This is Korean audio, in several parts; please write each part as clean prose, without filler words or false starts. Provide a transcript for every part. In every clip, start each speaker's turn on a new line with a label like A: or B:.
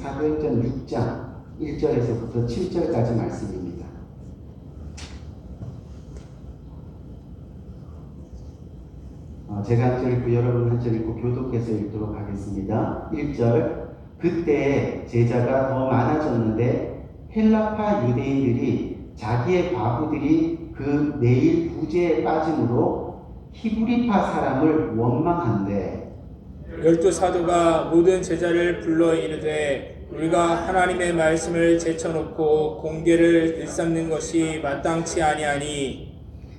A: 사도행전 6장 1절에서부터 7절까지 말씀입니다. 제가 한 절 읽고 여러분 한 절 읽고 교독해서 읽도록 하겠습니다. 1절. 그때 제자가 더 많아졌는데 헬라파 유대인들이 자기의 과부들이 그 내일 부재에 빠짐으로 히브리파 사람을 원망한대.
B: 12사도가 모든 제자를 불러 이르되 우리가 하나님의 말씀을 제쳐놓고 공개를 일삼는 것이 마땅치 아니하니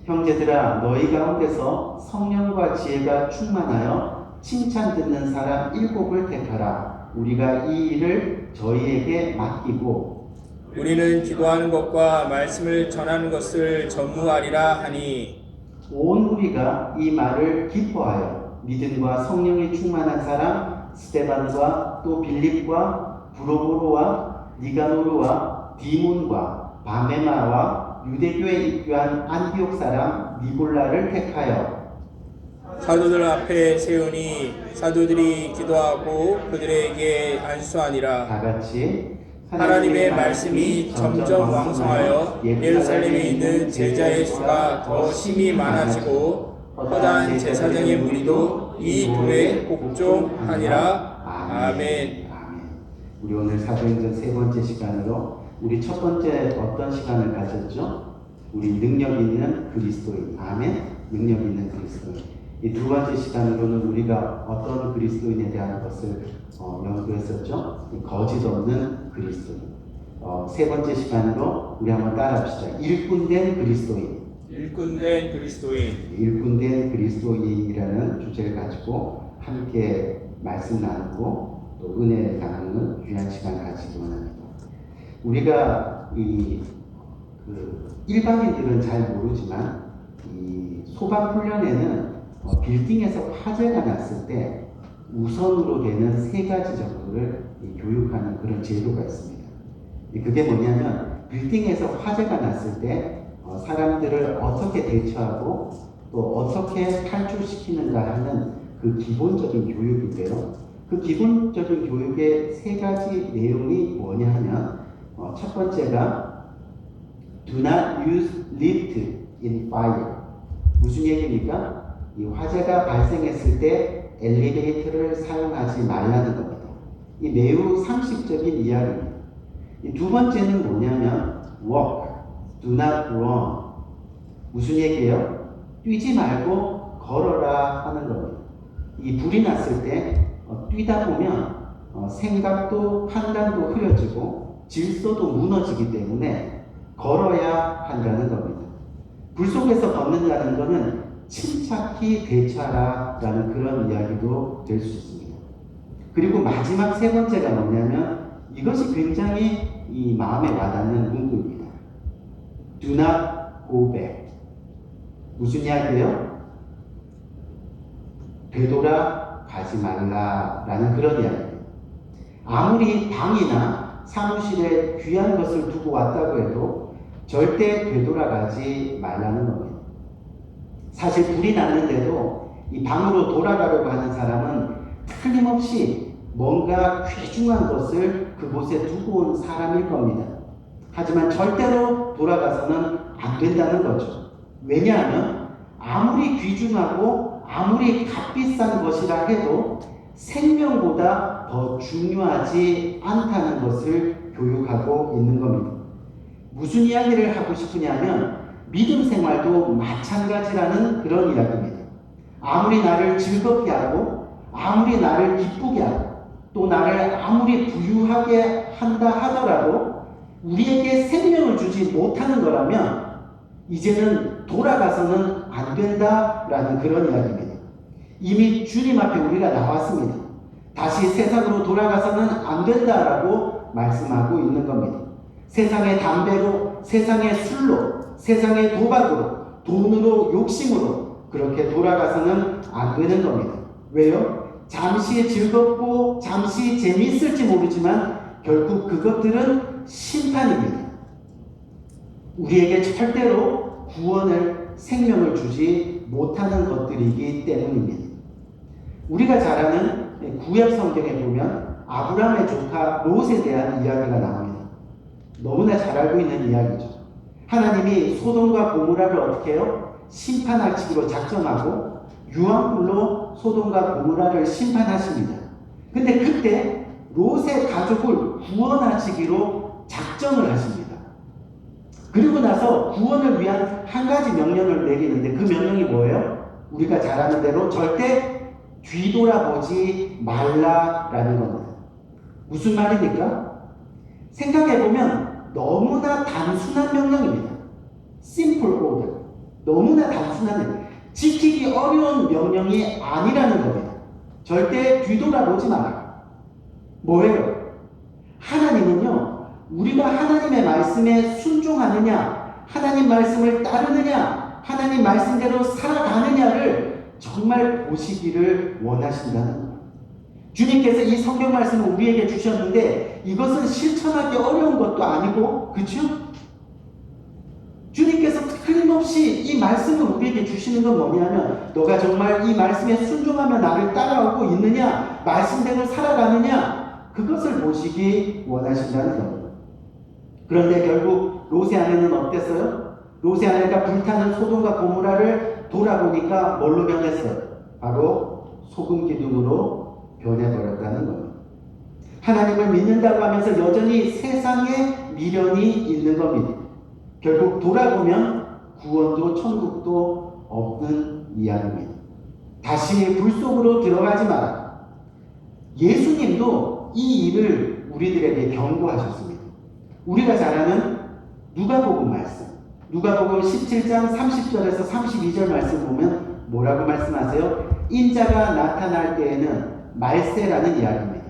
A: 형제들아, 너희 가운데서 성령과 지혜가 충만하여 칭찬 듣는 사람 7을 택하라. 우리가 이 일을 저희에게 맡기고
B: 우리는 기도하는 것과 말씀을 전하는 것을 전무하리라 하니
A: 온 무리가 이 말을 기뻐하여 믿음과 성령이 충만한 사람 스데반과 또 빌립과 브로보로와 니가노르와 디몬과 바메마와 유대교에 입교한 안디옥 사람 니골라를 택하여
B: 사도들 앞에 세우니 사도들이 기도하고 그들에게 안수하니라.
A: 다같이
B: 하나님의 말씀이 점점 왕성하여 예루살렘에 있는 제자의 수가 더 심히 많아지고 허다한 제사장의 무리도 이 도에 복종하니라. 아멘.
A: 우리 오늘 사도행전 세 번째 시간으로 우리 첫 번째 어떤 시간을 가졌죠? 우리 능력 있는 그리스도인. 아멘. 능력 있는 그리스도인. 이 두 번째 시간으로는 우리가 어떤 그리스도인에 대한 것을 연구했었죠? 거짓 없는 그리스도인. 세 번째 시간으로 우리 한번 따라합시다. 일꾼된 그리스도인.
B: 일꾼된 그리스도인.
A: 일꾼된 그리스도인이라는 주제를 가지고 함께 말씀 나누고 또 은혜 나누는 귀한 시간 가지기 원합니다. 우리가 일반인들은 잘 모르지만 이 소방 훈련에는 빌딩에서 화재가 났을 때 우선으로 되는 3가지 정도를 교육하는 그런 제도가 있습니다. 그게 뭐냐면 빌딩에서 화재가 났을 때 사람들을 어떻게 대처하고 또 어떻게 탈출시키는가 하는 그 기본적인 교육인데요. 그 기본적인 교육의 3가지 내용이 뭐냐 하면 첫 번째가 Do not use lift in fire. 무슨 얘기입니까? 이 화재가 발생했을 때 엘리베이터를 사용하지 말라는 겁니다. 이 매우 상식적인 이야기입니다. 이 두 번째는 뭐냐면 walk, do not run. 무슨 얘기예요? 뛰지 말고 걸어라 하는 겁니다. 이 불이 났을 때 뛰다 보면 생각도 판단도 흐려지고 질서도 무너지기 때문에 걸어야 한다는 겁니다. 불 속에서 걷는다는 것은 침착히 대처하라라는 그런 이야기도 될 수 있습니다. 그리고 마지막 3번째가 뭐냐면 이것이 굉장히 이 마음에 와닿는 문구입니다. Do not go back. 무슨 이야기예요? 되돌아 가지 말라라는 그런 이야기입니다. 아무리 방이나 사무실에 귀한 것을 두고 왔다고 해도 절대 되돌아가지 말라는 겁니다. 사실 불이 났는데도 이 방으로 돌아가려고 하는 사람은 틀림없이 뭔가 귀중한 것을 그곳에 두고 온 사람일 겁니다. 하지만 절대로 돌아가서는 안 된다는 거죠. 왜냐하면 아무리 귀중하고 아무리 값비싼 것이라 해도 생명보다 더 중요하지 않다는 것을 교육하고 있는 겁니다. 무슨 이야기를 하고 싶으냐면 믿음 생활도 마찬가지라는 그런 이야기입니다. 아무리 나를 즐겁게 하고 아무리 나를 기쁘게 하고 또 나를 아무리 부유하게 한다 하더라도 우리에게 생명을 주지 못하는 거라면 이제는 돌아가서는 안 된다라는 그런 이야기입니다. 이미 주님 앞에 우리가 나왔습니다. 다시 세상으로 돌아가서는 안 된다라고 말씀하고 있는 겁니다. 세상의 담배로, 세상의 술로, 세상의 도박으로, 돈으로, 욕심으로 그렇게 돌아가서는 안 되는 겁니다. 왜요? 잠시 즐겁고 잠시 재미있을지 모르지만 결국 그것들은 심판입니다. 우리에게 절대로 구원을, 생명을 주지 못하는 것들이기 때문입니다. 우리가 잘 아는 구약 성경에 보면 아브라함의 조카 롯에 대한 이야기가 나옵니다. 너무나 잘 알고 있는 이야기죠. 하나님이 소돔과 고모라를 어떻게 해요? 심판하시기로 작정하고 유황불로 소돔과 고모라를 심판하십니다. 근데 그때 롯의 가족을 구원하시기로 작정을 하십니다. 그리고 나서 구원을 위한 한 가지 명령을 내리는데 그 명령이 뭐예요? 우리가 잘 아는 대로 절대 뒤돌아보지 말라라는 겁니다. 무슨 말입니까? 생각해보면 너무나 단순한 명령입니다. simple order. 너무나 단순한, 지키기 어려운 명령이 아니라는 겁니다. 절대 뒤돌아보지 마라. 뭐예요? 하나님은요, 우리가 하나님의 말씀에 순종하느냐, 하나님 말씀을 따르느냐, 하나님 말씀대로 살아가느냐를 정말 보시기를 원하신다는 거예요. 주님께서 이 성경 말씀을 우리에게 주셨는데 이것은 실천하기 어려운 것도 아니고, 그렇죠? 주님께서 틀림없이 이 말씀을 우리에게 주시는 건 뭐냐면, 너가 정말 이 말씀에 순종하며 나를 따라오고 있느냐, 말씀대로 살아가느냐, 그것을 보시기 원하신다는 겁니다. 그런데 결국 롯의 아내는 어땠어요? 롯의 아내가 불타는 소돔과 고모라를 돌아보니까 뭘로 변했어요? 바로 소금 기둥으로 변해버렸다는 겁니다. 하나님을 믿는다고 하면서 여전히 세상에 미련이 있는 겁니다. 결국 돌아보면 구원도 천국도 없는 이야기입니다. 다시 불 속으로 들어가지 마라. 예수님도 이 일을 우리들에게 경고하셨습니다. 우리가 잘 아는 누가복음 말씀, 누가복음 17장 30절에서 32절 말씀 보면 뭐라고 말씀하세요? 인자가 나타날 때에는 말세라는 이야기입니다.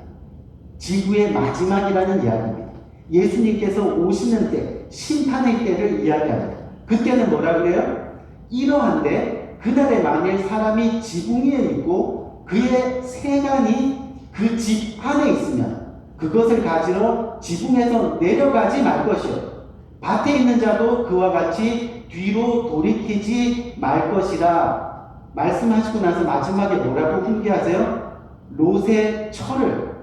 A: 지구의 마지막이라는 이야기입니다. 예수님께서 오시는 때, 심판의 때를 이야기합니다. 그때는 뭐라 그래요? 이러한데 그날에 만일 사람이 지붕 위에 있고 그의 세간이 그 집 안에 있으면 그것을 가지러 지붕에서 내려가지 말 것이요, 밭에 있는 자도 그와 같이 뒤로 돌이키지 말 것이라 말씀하시고 나서 마지막에 뭐라고 훈계하세요? 롯의 철을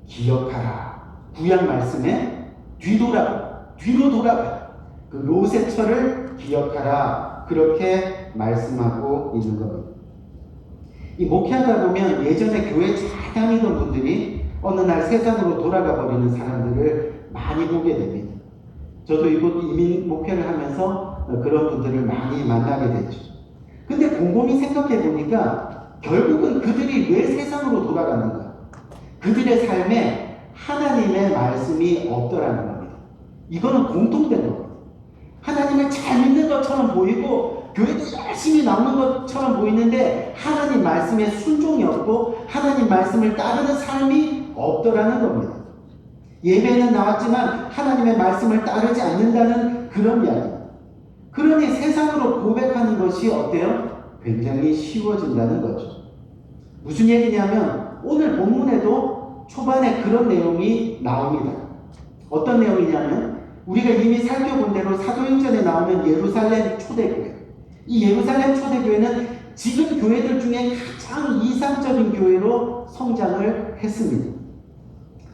A: 기억하라. 구약 말씀에 뒤로 돌아가. 그 롯의 철을 기억하라. 그렇게 말씀하고 있는 겁니다. 이 목회하다 보면 예전에 교회 잘 다니던 분들이 어느 날 세상으로 돌아가 버리는 사람들을 많이 보게 됩니다. 저도 이곳 이민 목회를 하면서 그런 분들을 많이 만나게 됐죠. 근데 곰곰이 생각해 보니까 결국은 그들이 왜 세상으로 돌아가는가? 그들의 삶에 하나님의 말씀이 없더라는 겁니다. 이거는 공통된 겁니다. 하나님을 잘 믿는 것처럼 보이고 교회도 열심히 나오는 것처럼 보이는데 하나님 말씀에 순종이 없고 하나님 말씀을 따르는 삶이 없더라는 겁니다. 예배는 나왔지만 하나님의 말씀을 따르지 않는다는 그런 이야기. 그러니 세상으로 고백하는 것이 어때요? 굉장히 쉬워진다는 거죠. 무슨 얘기냐면 오늘 본문에도 초반에 그런 내용이 나옵니다. 어떤 내용이냐면 우리가 이미 살펴본 대로 사도행전에 나오는 예루살렘 초대교회. 이 예루살렘 초대교회는 지금 교회들 중에 가장 이상적인 교회로 성장을 했습니다.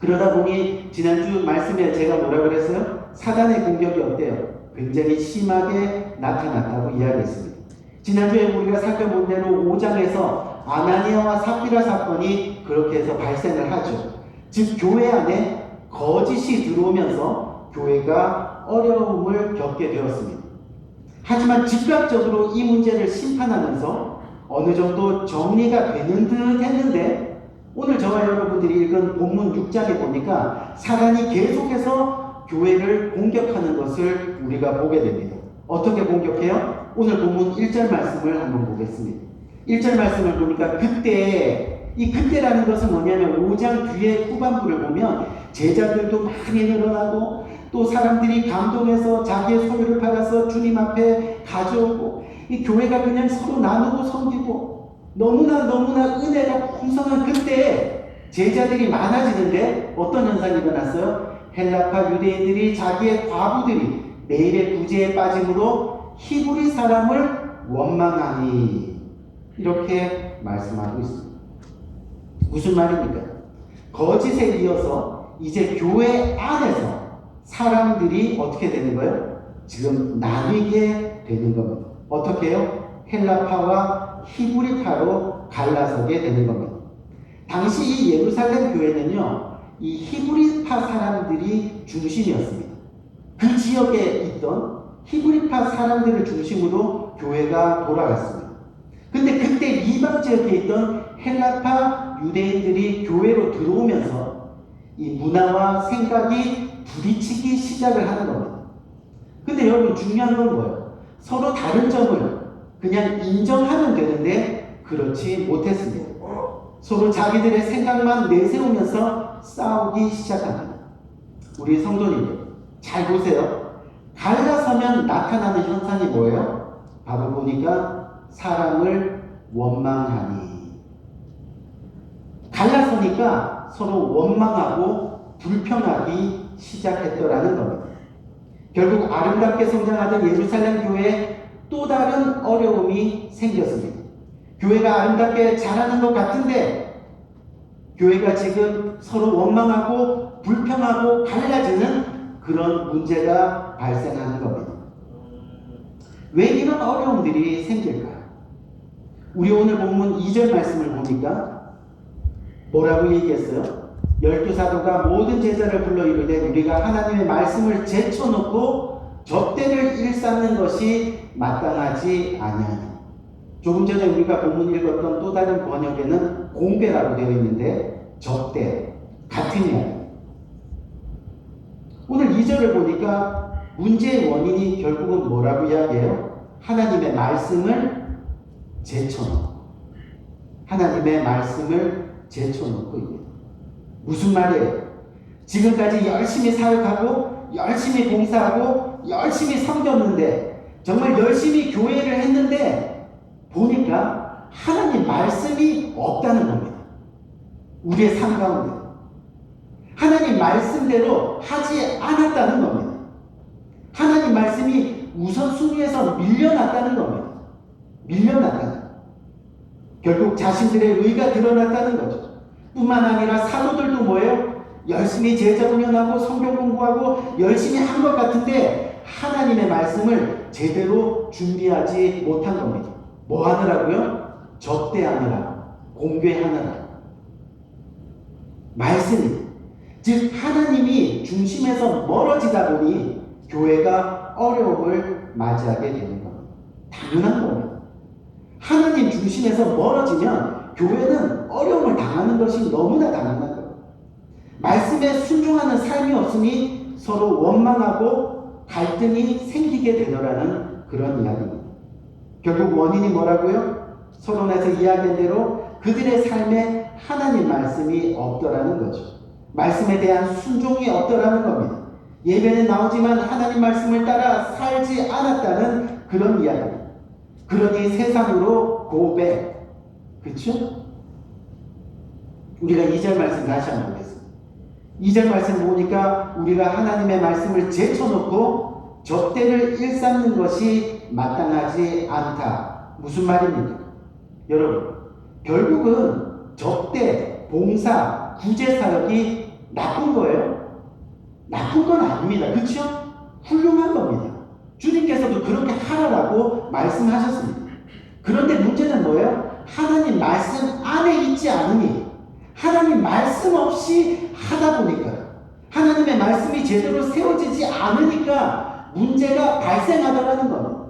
A: 그러다 보니 지난주 말씀에 제가 뭐라 그랬어요? 사단의 공격이 어때요? 굉장히 심하게 나타났다고 이야기했습니다. 지난주에 우리가 살펴본 대로 5장에서 아나니아와 삽비라 사건이 그렇게 해서 발생을 하죠. 즉 교회 안에 거짓이 들어오면서 교회가 어려움을 겪게 되었습니다. 하지만 즉각적으로 이 문제를 심판하면서 어느 정도 정리가 되는 듯 했는데 오늘 저와 여러분들이 읽은 본문 6장에 보니까 사단이 계속해서 교회를 공격하는 것을 우리가 보게 됩니다. 어떻게 공격해요? 오늘 본문 1절 말씀을 한번 보겠습니다. 1절 말씀을 보니까 그때라는 것은 뭐냐면 5장 뒤에 후반부를 보면 제자들도 많이 늘어나고 또 사람들이 감동해서 자기의 소유를 팔아서 주님 앞에 가져오고 이 교회가 그냥 서로 나누고 섬기고 너무나 은혜가 풍성한 그때 제자들이 많아지는데 어떤 현상이 일어났어요? 헬라파 유대인들이 자기의 과부들이 매일의 구제에 빠짐으로 히브리 사람을 원망하니 이렇게 말씀하고 있습니다. 무슨 말입니까? 거짓에 이어서 이제 교회 안에서 사람들이 어떻게 되는 거예요? 지금 나뉘게 되는 겁니다. 어떻게 해요? 헬라파와 히브리파로 갈라서게 되는 겁니다. 당시 이 예루살렘 교회는요, 이 히브리파 사람들이 중심이었습니다. 그 지역에 있던 히브리파 사람들을 중심으로 교회가 돌아갔습니다. 근데 그때 이방 지역에 있던 헬라파 유대인들이 교회로 들어오면서 이 문화와 생각이 부딪히기 시작을 하는 겁니다. 근데 여러분 중요한 건 뭐예요? 서로 다른 점을 그냥 인정하면 되는데 그렇지 못했습니다. 서로 자기들의 생각만 내세우면서 싸우기 시작합니다. 우리 성도님들 잘 보세요. 갈라서면 나타나는 현상이 뭐예요? 바로 보니까 사람을 원망하니. 갈라서니까 서로 원망하고 불평하기 시작했더라는 겁니다. 결국 아름답게 성장하던 예루살렘 교회에 또 다른 어려움이 생겼습니다. 교회가 아름답게 자라는 것 같은데 교회가 지금 서로 원망하고 불평하고 갈라지는 그런 문제가 발생하는 겁니다. 왜 이런 어려움들이 생길까요? 우리 오늘 본문 2절 말씀을 보니까 뭐라고 얘기했어요? 12사도가 모든 제자를 불러 이르되 우리가 하나님의 말씀을 제쳐놓고 젖대를 일삼는 것이 마땅하지 아니하니. 조금 전에 우리가 본문 읽었던 또 다른 번역에는 공배라고 되어 있는데 젖대, 같은 이야기. 오늘 2절을 보니까 문제의 원인이 결국은 뭐라고 이야기해요? 하나님의 말씀을 제쳐놓고. 하나님의 말씀을 제쳐놓고 있는. 무슨 말이에요? 지금까지 열심히 사역하고 열심히 봉사하고 열심히 섬겼는데 정말 열심히 교회를 했는데 보니까 하나님 말씀이 없다는 겁니다. 우리의 삶 가운데 하나님 말씀대로 하지 않았다는 겁니다. 하나님 말씀이 우선순위에서 밀려났다는 겁니다. 밀려났다는. 결국 자신들의 의가 드러났다는 거죠. 뿐만 아니라 사도들도 뭐예요? 열심히 제자 훈련하고 성경 공부하고 열심히 한 것 같은데 하나님의 말씀을 제대로 준비하지 못한 겁니다. 뭐 하느라고요? 접대하느라, 공개하느라. 말씀이, 즉 하나님이 중심에서 멀어지다 보니 교회가 어려움을 맞이하게 되는 겁니다. 당연한 겁니다. 하나님 중심에서 멀어지면 교회는 어려움을 당하는 것이 너무나 당연한 겁니다. 말씀에 순종하는 삶이 없으니 서로 원망하고 갈등이 생기게 되더라는 그런 이야기입니다. 결국 원인이 뭐라고요? 서론에서 이야기한 대로 그들의 삶에 하나님 말씀이 없더라는 거죠. 말씀에 대한 순종이 없더라는 겁니다. 예배는 나오지만 하나님 말씀을 따라 살지 않았다는 그런 이야기입니다. 그러니 세상으로 고백. 그렇죠? 우리가 2절 말씀 다시 한번 보겠습니다. 2절 말씀 보니까 우리가 하나님의 말씀을 제쳐놓고 젖대를 일삼는 것이 마땅하지 않다. 무슨 말입니까? 여러분, 결국은 젖대, 봉사, 구제사역이 나쁜 거예요? 나쁜 건 아닙니다. 그렇죠? 훌륭한 겁니다. 주님께서도 그렇게 하라고 말씀하셨습니다. 그런데 문제는 뭐예요? 하나님 말씀 안에 있지 않으니, 하나님 말씀 없이 하다 보니까, 하나님의 말씀이 제대로 세워지지 않으니까 문제가 발생하더라는 겁니다.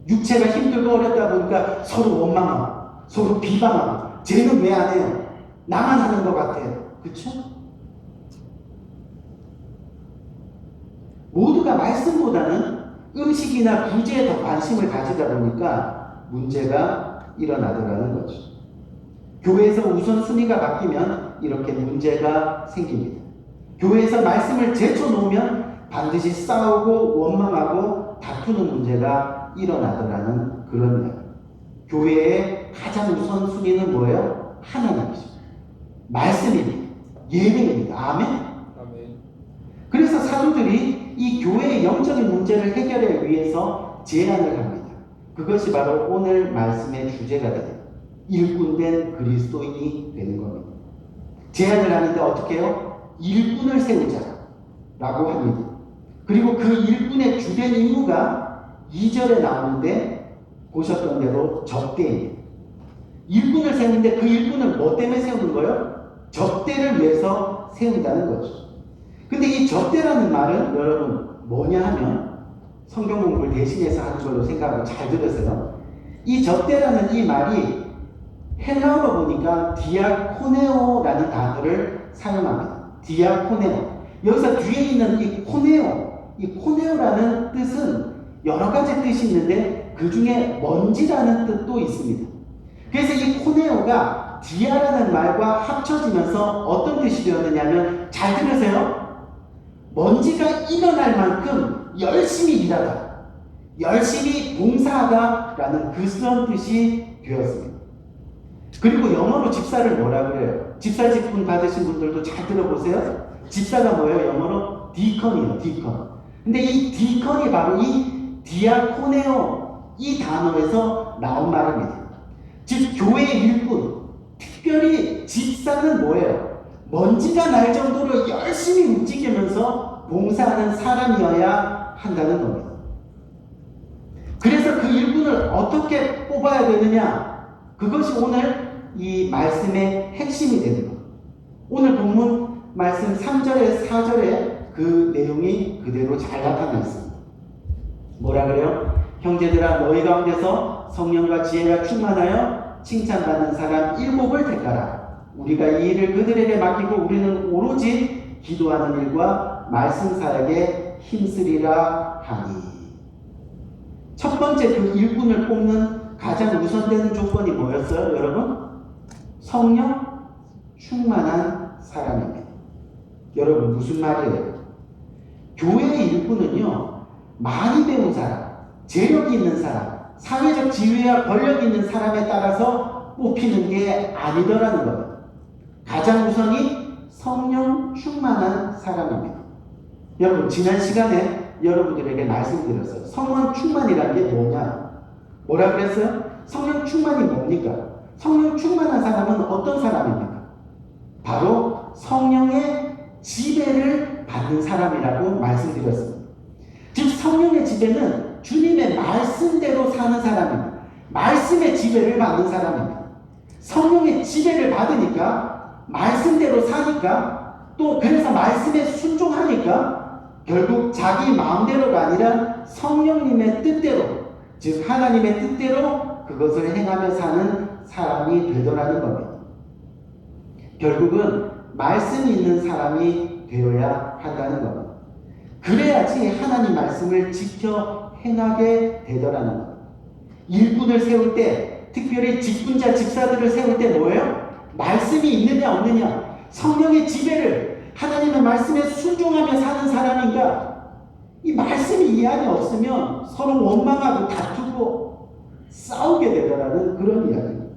A: 육체가 힘들고 어렵다 보니까 서로 원망하고 서로 비방하고 쟤는 왜 안 해요? 나만 하는 것 같아요. 그렇죠? 모두가 말씀보다는 음식이나 구제에 더 관심을 가지다 보니까 문제가 일어나더라는 거죠. 교회에서 우선순위가 바뀌면 이렇게 문제가 생깁니다. 교회에서 말씀을 제쳐놓으면 반드시 싸우고 원망하고 다투는 문제가 일어나더라는 그런 이야기. 교회의 가장 우선순위는 뭐예요? 하나님이죠. 말씀입니다. 예배입니다. 아멘?
B: 아멘.
A: 그래서 사도들이 이 교회의 영적인 문제를 해결하기 위해서 제안을 합니다. 그것이 바로 오늘 말씀의 주제가 됩니다. 일꾼된 그리스도인이 되는 겁니다. 제안을 하는데 어떻게 해요? 일꾼을 세우자라고 합니다. 그리고 그 일꾼의 주된 임무가 2절에 나오는데 보셨던 대로 접대입니다. 일꾼을 세우는데 그 일꾼을 뭐 때문에 세우는 거예요? 접대를 위해서 세운다는 거죠. 근데 이 접대라는 말은 여러분 뭐냐 하면 성경 공부를 대신해서 하는 걸로 생각하고 잘 들으세요. 이 접대라는 이 말이 헬라어로 보니까 디아코네오라는 단어를 사용합니다. 디아코네오. 여기서 뒤에 있는 이 코네오, 이 코네오라는 뜻은 여러 가지 뜻이 있는데 그 중에 먼지라는 뜻도 있습니다. 그래서 이 코네오가 디아라는 말과 합쳐지면서 어떤 뜻이 되었느냐면 잘 들으세요. 먼지가 일어날 만큼 열심히 일하다, 열심히 봉사하다라는 그런 뜻이 되었습니다. 그리고 영어로 집사를 뭐라 그래요? 집사 직분 받으신 분들도 잘 들어보세요. 집사가 뭐예요? 영어로 디컨이에요. 디컨. 근데 이 디컨이 바로 이 디아코네오 이 단어에서 나온 말입니다. 즉 교회의 일꾼, 특별히 집사는 뭐예요? 먼지가 날 정도로 열심히 움직이면서 봉사하는 사람이어야 한다는 겁니다. 그래서 그 일꾼을 어떻게 뽑아야 되느냐? 그것이 오늘 이 말씀의 핵심이 되는 겁니다. 오늘 본문 말씀 3절에 4절에 그 내용이 그대로 잘 나타나 있습니다. 뭐라 그래요? 형제들아 너희 가운데서 성령과 지혜가 충만하여 칭찬받는 사람 7을 택하라. 우리가 이 일을 그들에게 맡기고 우리는 오로지 기도하는 일과 말씀 사역에 힘쓰리라 하니. 첫 번째 그 일꾼을 뽑는 가장 우선되는 조건이 뭐였어요, 여러분? 성령 충만한 사람입니다. 여러분 무슨 말이에요? 교회의 일꾼은요, 많이 배운 사람, 재력이 있는 사람, 사회적 지위와 권력이 있는 사람에 따라서 뽑히는 게 아니더라는 겁니다. 가장 우선이 성령 충만한 사람입니다. 여러분 지난 시간에 여러분들에게 말씀드렸어요. 성령 충만이라는 게 뭐냐? 뭐라 그랬어요? 성령 충만이 뭡니까? 성령 충만한 사람은 어떤 사람입니까? 바로 성령의 지배를 받는 사람이라고 말씀드렸습니다. 즉 성령의 지배는 주님의 말씀대로 사는 사람입니다. 말씀의 지배를 받는 사람입니다. 성령의 지배를 받으니까 말씀대로 사니까 또 그래서 말씀에 순종하니까 결국 자기 마음대로가 아니라 성령님의 뜻대로, 즉 하나님의 뜻대로 그것을 행하며 사는 사람이 되더라는 겁니다. 결국은 말씀이 있는 사람이 되어야 한다는 겁니다. 그래야지 하나님 말씀을 지켜 행하게 되더라는 겁니다. 일꾼을 세울 때, 특별히 직분자 집사들을 세울 때 뭐예요? 말씀이 있느냐 없느냐, 성령의 지배를 하나님의 말씀에 순종하며 사는 사람인가? 이 말씀이 이 안에 없으면 서로 원망하고 다투고 싸우게 되더라는 그런 이야기입니다.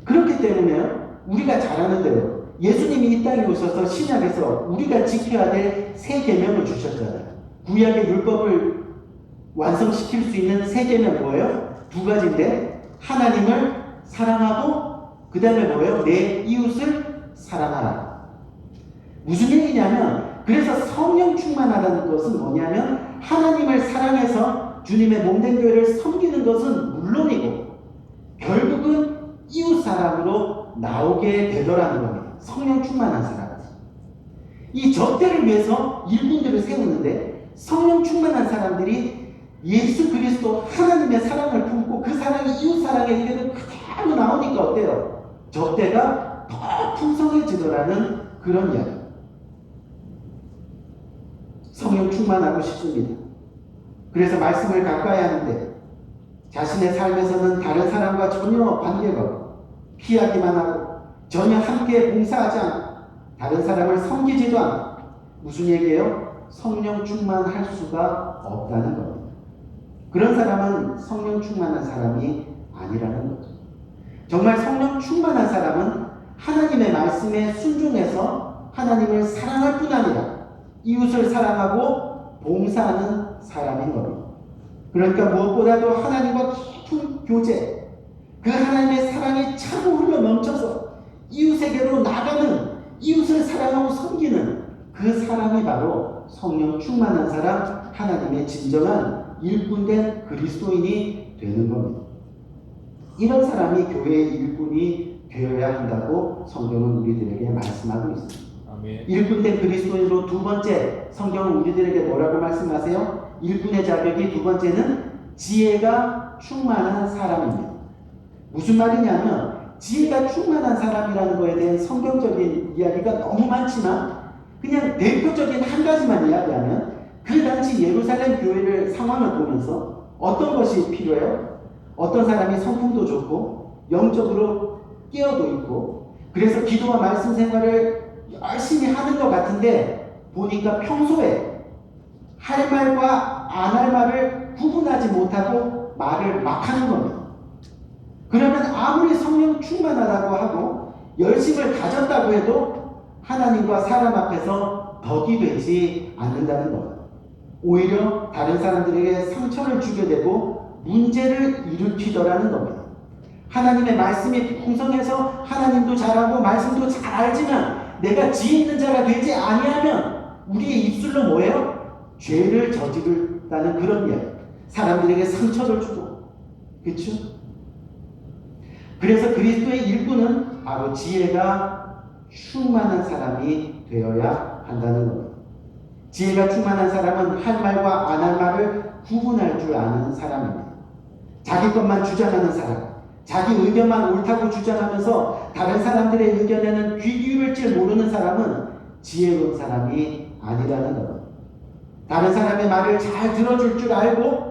A: 그렇기 때문에 우리가 잘 아는 대로 예수님이 이 땅에 오셔서 신약에서 우리가 지켜야 될 세 계명을 주셨잖아요. 구약의 율법을 완성시킬 수 있는 세 계명 뭐예요? 두 가지인데 하나님을 사랑하고 그 다음에 뭐예요? 내 이웃을 사랑하라. 무슨 얘기냐면 그래서 성령 충만하다는 것은 뭐냐면 하나님을 사랑해서 주님의 몸된 교회를 섬기는 것은 물론이고 결국은 이웃 사람으로 나오게 되더라는 겁니다. 성령 충만한 사람. 이 접대를 위해서 일꾼들을 세우는데 성령 충만한 사람들이 예수 그리스도 하나님의 사랑을 품고 그 사랑이 이웃 사랑의 그대로 그대로 나오니까 어때요? 접대가 더 풍성해지더라는 그런 이야기. 성령 충만하고 싶습니다. 그래서 말씀을 가까이 하는데 자신의 삶에서는 다른 사람과 전혀 관계가 없고 피하기만 하고 전혀 함께 봉사하지 않고 다른 사람을 섬기지도 않고 무슨 얘기예요? 성령 충만할 수가 없다는 겁니다. 그런 사람은 성령 충만한 사람이 아니라는 거죠. 정말 성령 충만한 사람은 하나님의 말씀에 순종해서 하나님을 사랑할 뿐 아니라 이웃을 사랑하고 봉사하는 사람인 겁니다. 그러니까 무엇보다도 하나님과 깊은 교제, 그 하나님의 사랑이 차고 흘러 넘쳐서 이웃에게로 나가는, 이웃을 사랑하고 섬기는 그 사람이 바로 성령 충만한 사람, 하나님의 진정한 일꾼된 그리스도인이 되는 겁니다. 이런 사람이 교회의 일꾼이 되어야 한다고 성경은 우리들에게 말씀하고 있습니다.
B: 아멘.
A: 일꾼된 그리스도인으로 두 번째, 성경은 우리들에게 뭐라고 말씀하세요? 일꾼의 자격이 두 번째는 지혜가 충만한 사람입니다. 무슨 말이냐면 지혜가 충만한 사람이라는 것에 대한 성경적인 이야기가 너무 많지만 그냥 대표적인 한 가지만 이야기하면 그 당시 예루살렘 교회를 상황을 보면서 어떤 것이 필요해요? 어떤 사람이 성품도 좋고 영적으로 깨어도 있고 그래서 기도와 말씀 생활을 열심히 하는 것 같은데 보니까 평소에 할 말과 안 할 말을 구분하지 못하고 말을 막 하는 겁니다. 그러면 아무리 성령 충만하다고 하고 열심을 가졌다고 해도 하나님과 사람 앞에서 덕이 되지 않는다는 겁니다. 오히려 다른 사람들에게 상처를 주게 되고 문제를 일으키더라는 겁니다. 하나님의 말씀이 풍성해서 하나님도 잘하고 말씀도 잘 알지만 내가 지혜 있는 자가 되지 아니하면 우리의 입술로 뭐예요? 죄를 저지른다는 그런 이야기. 사람들에게 상처를 주고, 그렇죠? 그래서 그리스도의 일꾼은 바로 지혜가 충만한 사람이 되어야 한다는 겁니다. 지혜가 충만한 사람은 할 말과 안 할 말을 구분할 줄 아는 사람입니다. 자기 것만 주장하는 사람, 자기 의견만 옳다고 주장하면서 다른 사람들의 의견에는 귀 기울일 줄 모르는 사람은 지혜로운 사람이 아니라는 겁니다. 다른 사람의 말을 잘 들어줄 줄 알고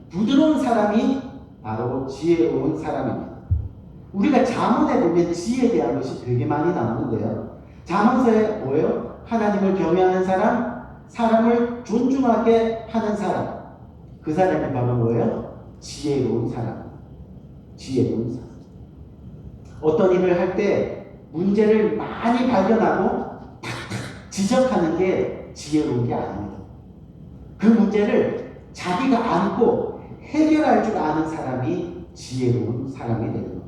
A: 부드러운 사람이 바로 지혜로운 사람입니다. 우리가 잠언에 보면 지혜에 대한 것이 되게 많이 나오는데요. 잠언서에 뭐예요? 하나님을 경외하는 사람, 사람을 존중하게 하는 사람. 그 사람이 바로 뭐예요? 지혜로운 사람. 지혜로운 사람. 어떤 일을 할 때 문제를 많이 발견하고 탁탁 지적하는 게 지혜로운 게 아닙니다. 그 문제를 자기가 안고 해결할 줄 아는 사람이 지혜로운 사람이 되는 겁니다.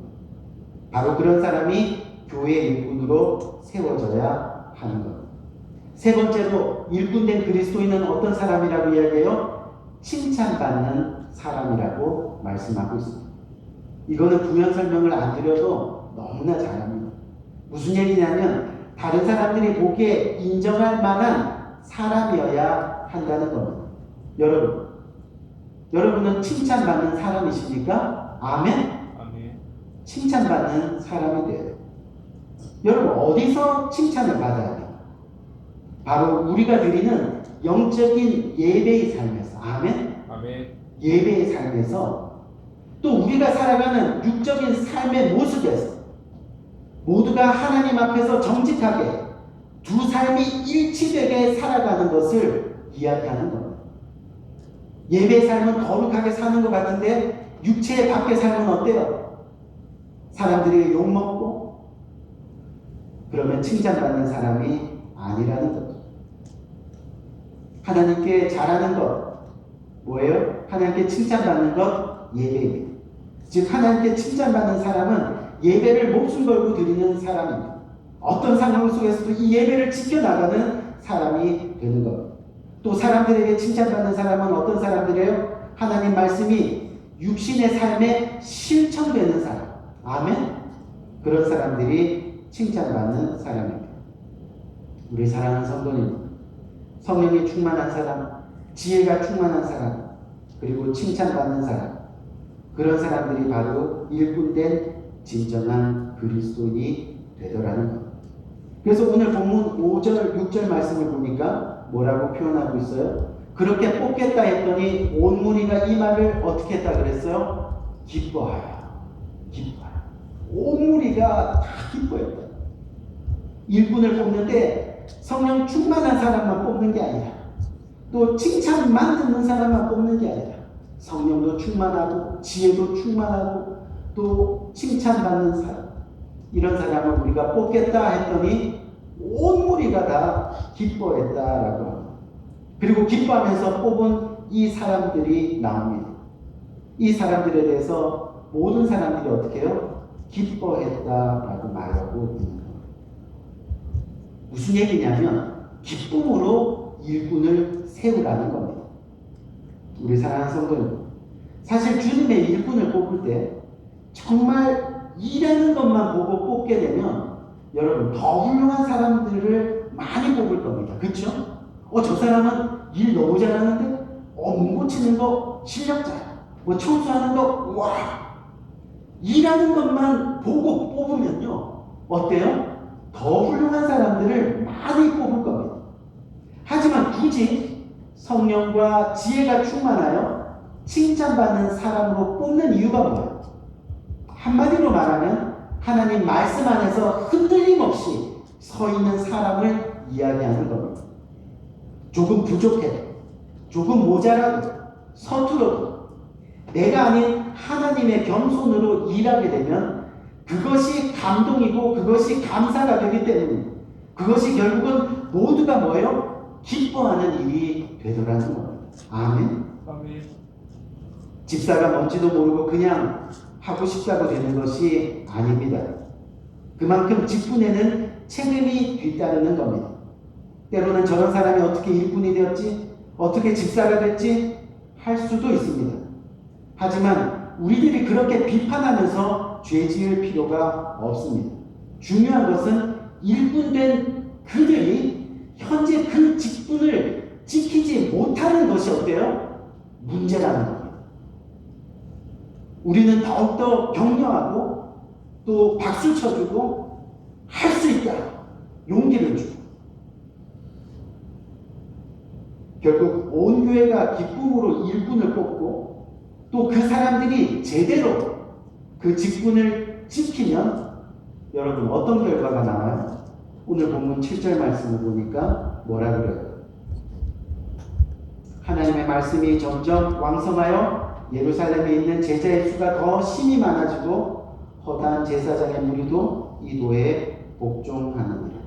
A: 바로 그런 사람이 교회의 일꾼으로 세워져야 하는 겁니다. 세 번째로 일꾼된 그리스도인은 어떤 사람이라고 이야기해요? 칭찬받는 사람이라고 말씀하고 있습니다. 이거는 부연 설명을 안 드려도 너무나 잘합니다. 무슨 얘기냐면 다른 사람들이 보기에 인정할 만한 사람이어야 한다는 겁니다. 여러분은 칭찬받는 사람이십니까? 아멘?
B: 아멘.
A: 칭찬받는 사람이 돼요. 여러분 어디서 칭찬을 받아야 돼요? 바로 우리가 드리는 영적인 예배의 삶에서. 아멘?
B: 아멘.
A: 예배의 삶에서 또 우리가 살아가는 육적인 삶의 모습에서 모두가 하나님 앞에서 정직하게 두 삶이 일치되게 살아가는 것을 이야기하는 겁니다. 예배의 삶은 거룩하게 사는 것 같은데 육체의 밖의 삶은 어때요? 사람들에게 욕먹고 그러면 칭찬받는 사람이 아니라는 거죠. 하나님께 잘하는 것 뭐예요? 하나님께 칭찬받는 것 예배입니다. 즉 하나님께 칭찬받는 사람은 예배를 목숨 걸고 드리는 사람입니다. 어떤 상황 속에서도 이 예배를 지켜나가는 사람이 되는 겁니다. 또 사람들에게 칭찬받는 사람은 어떤 사람들이에요? 하나님 말씀이 육신의 삶에 실천되는 사람. 아멘? 그런 사람들이 칭찬받는 사람입니다. 우리 사랑하는 성도님, 성령이 충만한 사람, 지혜가 충만한 사람, 그리고 칭찬받는 사람, 그런 사람들이 바로 일꾼된 진정한 그리스도인이 되더라는 것. 그래서 오늘 본문 5절, 6절 말씀을 보니까 뭐라고 표현하고 있어요? 그렇게 뽑겠다 했더니 온 무리가 이 말을 어떻게 했다 그랬어요? 기뻐하여. 기뻐하여. 온 무리가 다 기뻐했다. 일꾼을 뽑는데 성령 충만한 사람만 뽑는 게 아니라 또 칭찬만 듣는 사람만 뽑는 게 아니라 성령도 충만하고 지혜도 충만하고 또 칭찬받는 사람, 이런 사람을 우리가 뽑겠다 했더니 온 무리가 다 기뻐했다라고 합니다. 그리고 기뻐하면서 뽑은 이 사람들이 나옵니다. 이 사람들에 대해서 모든 사람들이 어떻게 해요? 기뻐했다라고 말하고 있는 거예요. 무슨 얘기냐면 기쁨으로 일꾼을 세우라는 겁니다. 우리 사랑하는 성도님, 사실 주님의 일꾼을 뽑을 때 정말 일하는 것만 보고 뽑게 되면 여러분 더 훌륭한 사람들을 많이 뽑을 겁니다. 그렇죠? 저 사람은 일 너무 잘하는데 문 고치는 거 실력자야. 뭐 청소하는 거 와. 일하는 것만 보고 뽑으면요 어때요? 더 훌륭한 사람들을 많이 뽑을 겁니다. 하지만 굳이 성령과 지혜가 충만하여 칭찬받는 사람으로 뽑는 이유가 뭐예요? 한마디로 말하면 하나님 말씀 안에서 흔들림 없이 서 있는 사람을 이야기하는 겁니다. 조금 부족해도, 조금 모자라도, 서툴어도 내가 아닌 하나님의 겸손으로 일하게 되면 그것이 감동이고 그것이 감사가 되기 때문에 그것이 결국은 모두가 뭐예요? 기뻐하는 일이 되더라는 겁니다. 아멘.
B: 아멘.
A: 집사가 뭔지도 모르고 그냥 하고 싶다고 되는 것이 아닙니다. 그만큼 직분에는 책임이 뒤따르는 겁니다. 때로는 저런 사람이 어떻게 일꾼이 되었지? 어떻게 집사가 됐지? 할 수도 있습니다. 하지만 우리들이 그렇게 비판하면서 죄 지을 필요가 없습니다. 중요한 것은 일꾼된 그들이 현재 그 직분을 지키지 못하는 것이 어때요? 문제라는 겁니다. 우리는 더욱더 격려하고 또 박수 쳐주고 할 수 있다 용기를 주고 결국 온 교회가 기쁨으로 일꾼을 뽑고 또 그 사람들이 제대로 그 직분을 지키면 여러분 어떤 결과가 나와요? 오늘 본문 7절 말씀을 보니까 뭐라 그래요? 하나님의 말씀이 점점 왕성하여 예루살렘에 있는 제자의 수가 더 심히 많아지고 허다한 제사장의 무리도 이 도에 복종하느니라.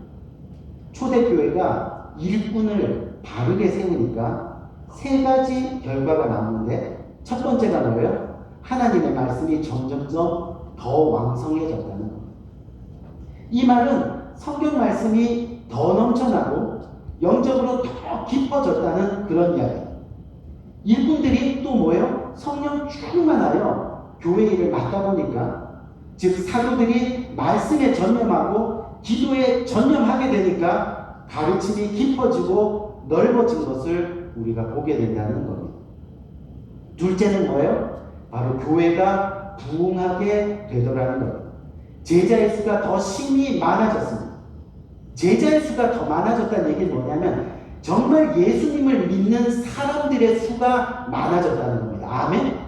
A: 초대교회가 일꾼을 바르게 세우니까 세 가지 결과가 나오는데 첫 번째가 뭐예요? 하나님의 말씀이 점점점 더 왕성해졌다는 겁니다. 이 말은 성경 말씀이 더 넘쳐나고 영적으로 더 깊어졌다는 그런 이야기. 일꾼들이 또 뭐예요? 성령 충만하여 교회 일을 맡다 보니까 즉 사도들이 말씀에 전념하고 기도에 전념하게 되니까 가르침이 깊어지고 넓어진 것을 우리가 보게 된다는 겁니다. 둘째는 뭐예요? 바로 교회가 부흥하게 되더라는 겁니다. 제자의 수가 더 심히 많아졌습니다. 제자의 수가 더 많아졌다는 얘기는 뭐냐면 정말 예수님을 믿는 사람들의 수가 많아졌다는 겁니다. 아멘?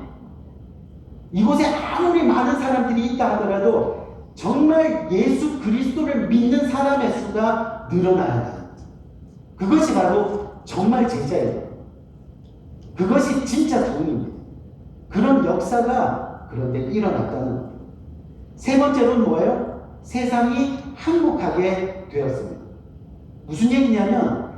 A: 이곳에 아무리 많은 사람들이 있다 하더라도 정말 예수 그리스도를 믿는 사람의 수가 늘어나야 한다. 그것이 바로 정말 제자예요. 그것이 진짜 도움입니다. 그런 역사가 그런데 일어났다는 겁니다. 세 번째로는 뭐예요? 세상이 한몫하게 되었습니다. 무슨 얘기냐면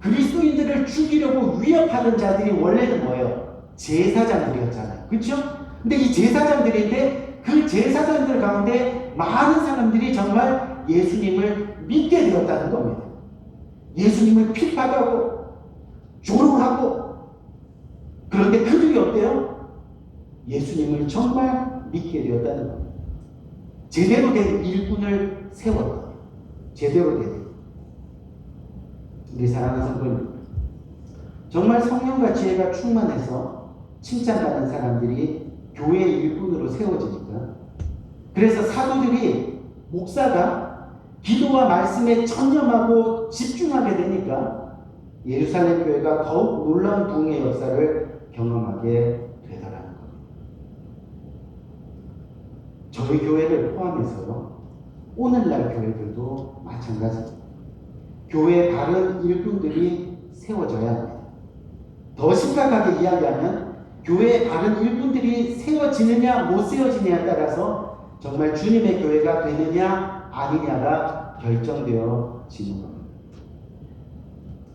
A: 그리스도인들을 죽이려고 위협하는 자들이 원래는 뭐예요? 제사장들이었잖아요. 그렇죠? 근데 이 제사장들인데 그 제사장들 가운데 많은 사람들이 정말 예수님을 믿게 되었다는 겁니다. 예수님을 핍박하고 조롱하고 그런데 그들이 어때요? 예수님을 정말 믿게 되었다는 겁니다. 제대로 된 일꾼을 세웠다. 제대로 된 우리 사랑하는 성도님, 정말 성령과 지혜가 충만해서 칭찬받는 사람들이 교회의 일꾼으로 세워지니까 그래서 사도들이 목사가 기도와 말씀에 전념하고 집중하게 되니까 예루살렘 교회가 더욱 놀라운 부흥의 역사를 경험하게 되더라는 겁니다. 저희 교회를 포함해서요, 오늘날 교회들도 마찬가지입니다. 교회의 바른 일꾼들이 세워져야 합니다. 더 심각하게 이야기하면 교회의 바른 일꾼들이 세워지느냐 못 세워지느냐에 따라서 정말 주님의 교회가 되느냐 아니냐가 결정되어지는 겁니다.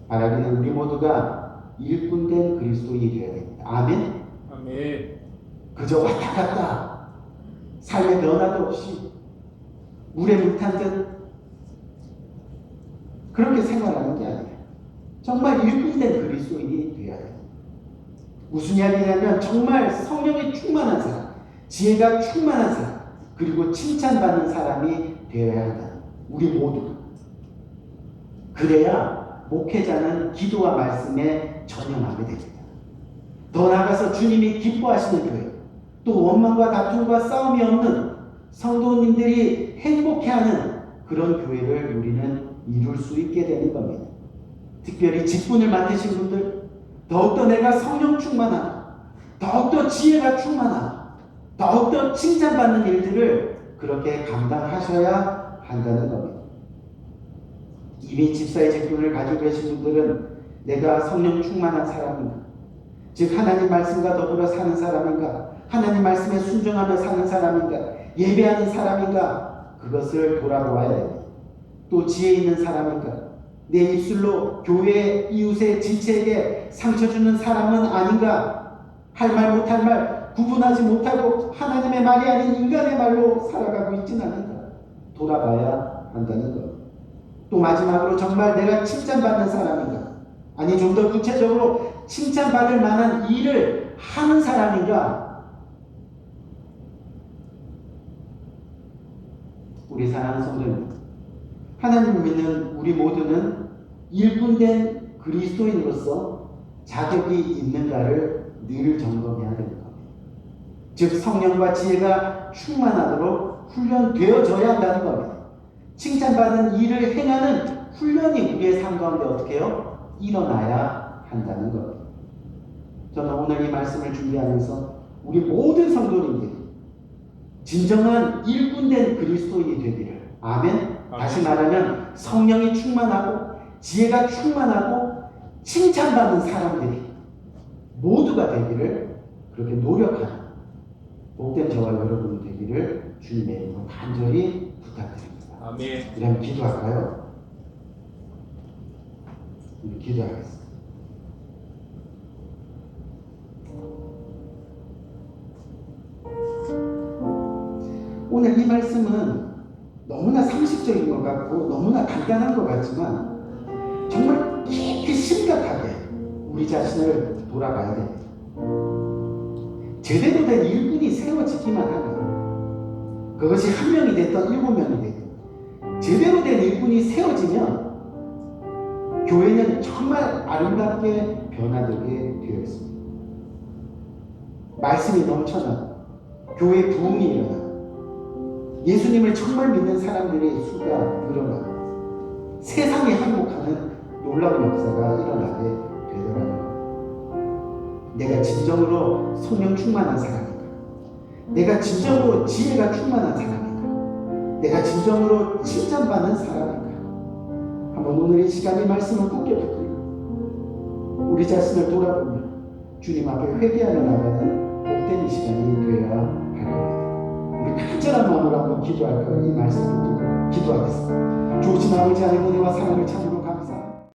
A: 바라기는 우리 모두가 일꾼된 그리스도인이 되어야 됩니다. 아멘?
B: 아멘.
A: 그저 왔다 갔다 삶의 변화도 없이 물에 물 탄 듯 그렇게 생활하는 게 아니에요. 정말 일꾼된 그리스도인이 되어야 돼요. 무슨 이야기냐면 정말 성령이 충만한 사람, 지혜가 충만한 사람, 그리고 칭찬받는 사람이 되어야 한다. 우리 모두가. 그래야 목회자는 기도와 말씀에 전념하게 됩니다. 더 나아가서 주님이 기뻐하시는 교회, 또 원망과 다툼과 싸움이 없는 성도님들이 행복해하는 그런 교회를 우리는 이룰 수 있게 되는 겁니다. 특별히 직분을 맡으신 분들, 더욱더 내가 성령 충만하고 더욱더 지혜가 충만하고 더욱더 칭찬받는 일들을 그렇게 감당하셔야 한다는 겁니다. 이미 집사의 직분을 가지고 계신 분들은 내가 성령 충만한 사람인가, 즉 하나님 말씀과 더불어 사는 사람인가, 하나님 말씀에 순종하며 사는 사람인가, 예배하는 사람인가, 그것을 돌아보아야 됩니다. 또 지혜 있는 사람인가, 내 입술로 교회 이웃의 지체에게 상처 주는 사람은 아닌가, 할 말 못할 말 구분하지 못하고 하나님의 말이 아닌 인간의 말로 살아가고 있진 않은가, 돌아봐야 한다는 것. 또 마지막으로 정말 내가 칭찬받는 사람인가, 아니 좀 더 구체적으로 칭찬받을 만한 일을 하는 사람인가. 우리 사랑하는 성도님, 하나님을 믿는 우리 모두는 일꾼된 그리스도인으로서 자격이 있는가를 늘 점검해야 됩니다. 즉 성령과 지혜가 충만하도록 훈련되어져야 한다는 겁니다. 칭찬받는 일을 행하는 훈련이 우리의 삶 가운데 어떻게 해요? 일어나야 한다는 겁니다. 저는 오늘 이 말씀을 준비하면서 우리 모든 성도님들이 진정한 일꾼된 그리스도인이 되기를, 아멘. 다시 말하면 성령이 충만하고 지혜가 충만하고 칭찬받는 사람들이 모두가 되기를 그렇게 노력하는 복된 저와 여러분이 되기를 주님의 이름으로 간절히 부탁드립니다.
B: 아멘.
A: 그럼 기도할까요? 기도하겠습니다. 오늘 이 말씀은 너무나 상식적인 것 같고 너무나 간단한 것 같지만 정말 깊이 심각하게 우리 자신을 돌아봐야 됩니다. 제대로 된 일꾼이 세워지기만 하면, 그것이 한 명이 됐든 7명이 됐든 제대로 된 일꾼이 세워지면 교회는 정말 아름답게 변화되게 되어 있습니다. 말씀이 넘쳐나고 교회 부흥이 일어나고 예수님을 정말 믿는 사람들의 수가 늘어나고 세상이 항복하는 놀라운 역사가 일어나게 되더라고요. 내가 진정으로 성령 충만한 사람인가? 내가 진정으로 지혜가 충만한 사람인가? 내가 진정으로 칭찬받는 사람인가? 한번 오늘 이 시간에 말씀을 굳게 붙들고 우리 자신을 돌아보며 주님 앞에 회개하며 나가는 복된 이 시간이 되어야 할 겁니다. 우리 간절한 마음으로 한번 기도할까요? 이 말씀을 듣고 기도하겠습니다. 좋으신 아버지 하나님 은혜와 사랑을 참으로